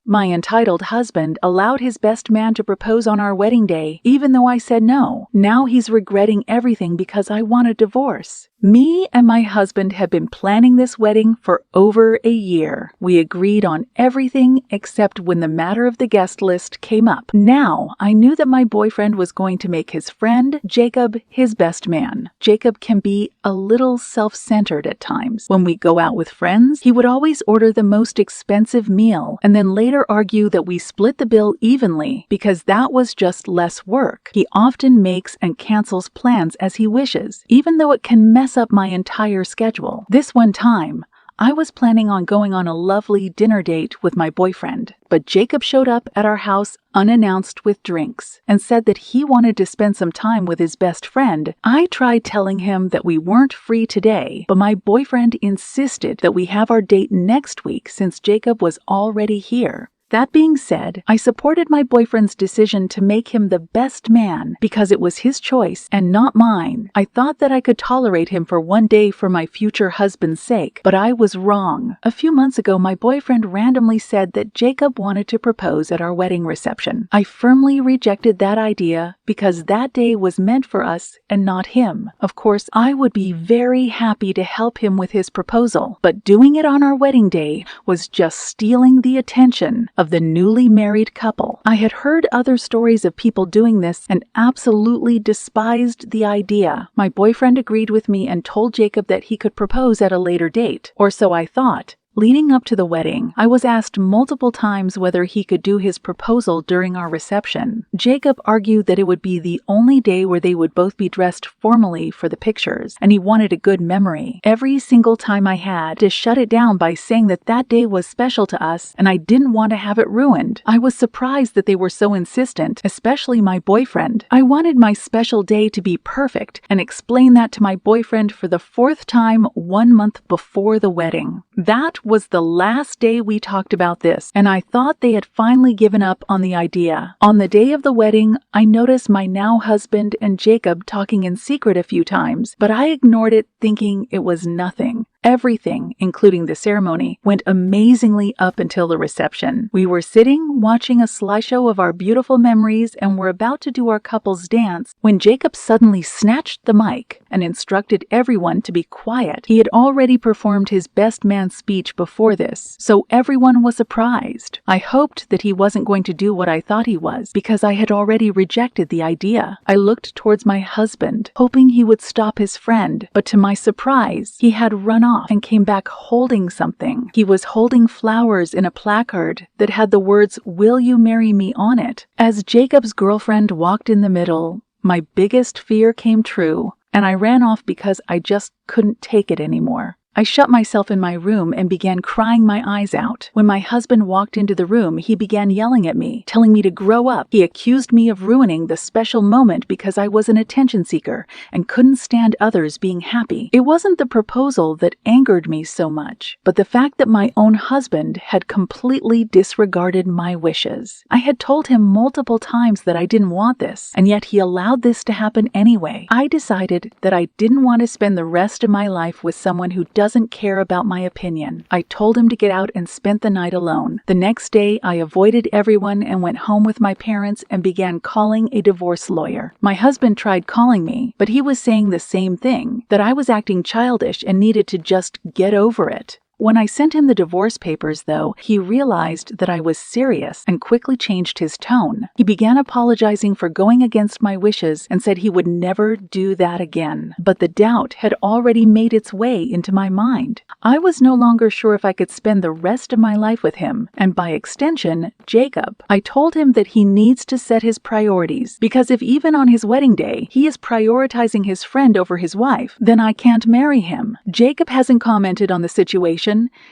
My entitled husband allowed his best man to propose on our wedding day, even though I said no. Now he's regretting everything because I want a divorce. Me and my husband have been planning this wedding for over a year. We agreed on everything except when the matter of the guest list came up. Now, I knew that my boyfriend was going to make his friend, Jacob, his best man. Jacob can be a little self-centered at times. When we go out with friends, he would always order the most expensive meal and then later argue that we split the bill evenly because that was just less work. He often makes and cancels plans as he wishes, even though it can mess up my entire schedule. This one time, I was planning on going on a lovely dinner date with my boyfriend, but Jacob showed up at our house unannounced with drinks and said that he wanted to spend some time with his best friend. I tried telling him that we weren't free today, but my boyfriend insisted that we have our date next week since Jacob was already here. That being said, I supported my boyfriend's decision to make him the best man because it was his choice and not mine. I thought that I could tolerate him for one day for my future husband's sake, but I was wrong. A few months ago, my boyfriend randomly said that Jacob wanted to propose at our wedding reception. I firmly rejected that idea because that day was meant for us and not him. Of course, I would be very happy to help him with his proposal, but doing it on our wedding day was just stealing the attention of the newly married couple. I had heard other stories of people doing this and absolutely despised the idea. My boyfriend agreed with me and told Jacob that he could propose at a later date, or so I thought. Leading up to the wedding, I was asked multiple times whether he could do his proposal during our reception. Jacob argued that it would be the only day where they would both be dressed formally for the pictures, and he wanted a good memory. Every single time I had to shut it down by saying that that day was special to us and I didn't want to have it ruined. I was surprised that they were so insistent, especially my boyfriend. I wanted my special day to be perfect and explained that to my boyfriend for the fourth time 1 month before the wedding. That was the last day we talked about this, and I thought they had finally given up on the idea. On the day of the wedding, I noticed my now husband and Jacob talking in secret a few times, but I ignored it thinking it was nothing. Everything, including the ceremony, went amazingly up until the reception. We were sitting, watching a slideshow of our beautiful memories and were about to do our couple's dance when Jacob suddenly snatched the mic and instructed everyone to be quiet. He had already performed his best man speech before this, so everyone was surprised. I hoped that he wasn't going to do what I thought he was, because I had already rejected the idea. I looked towards my husband, hoping he would stop his friend, but to my surprise, he had run off and came back holding something. He was holding flowers in a placard that had the words, "Will you marry me?" on it. As Jacob's girlfriend walked in the middle, my biggest fear came true, and I ran off because I just couldn't take it anymore. I shut myself in my room and began crying my eyes out. When my husband walked into the room, he began yelling at me, telling me to grow up. He accused me of ruining the special moment because I was an attention seeker and couldn't stand others being happy. It wasn't the proposal that angered me so much, but the fact that my own husband had completely disregarded my wishes. I had told him multiple times that I didn't want this, and yet he allowed this to happen anyway. I decided that I didn't want to spend the rest of my life with someone who doesn't care about my opinion. I told him to get out and spent the night alone. The next day, I avoided everyone and went home with my parents and began calling a divorce lawyer. My husband tried calling me, but he was saying the same thing, that I was acting childish and needed to just get over it. When I sent him the divorce papers, though, he realized that I was serious and quickly changed his tone. He began apologizing for going against my wishes and said he would never do that again. But the doubt had already made its way into my mind. I was no longer sure if I could spend the rest of my life with him, and by extension, Jacob. I told him that he needs to set his priorities, because if even on his wedding day, he is prioritizing his friend over his wife, then I can't marry him. Jacob hasn't commented on the situation,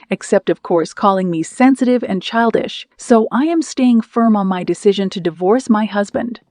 except of course calling me sensitive and childish, so I am staying firm on my decision to divorce my husband.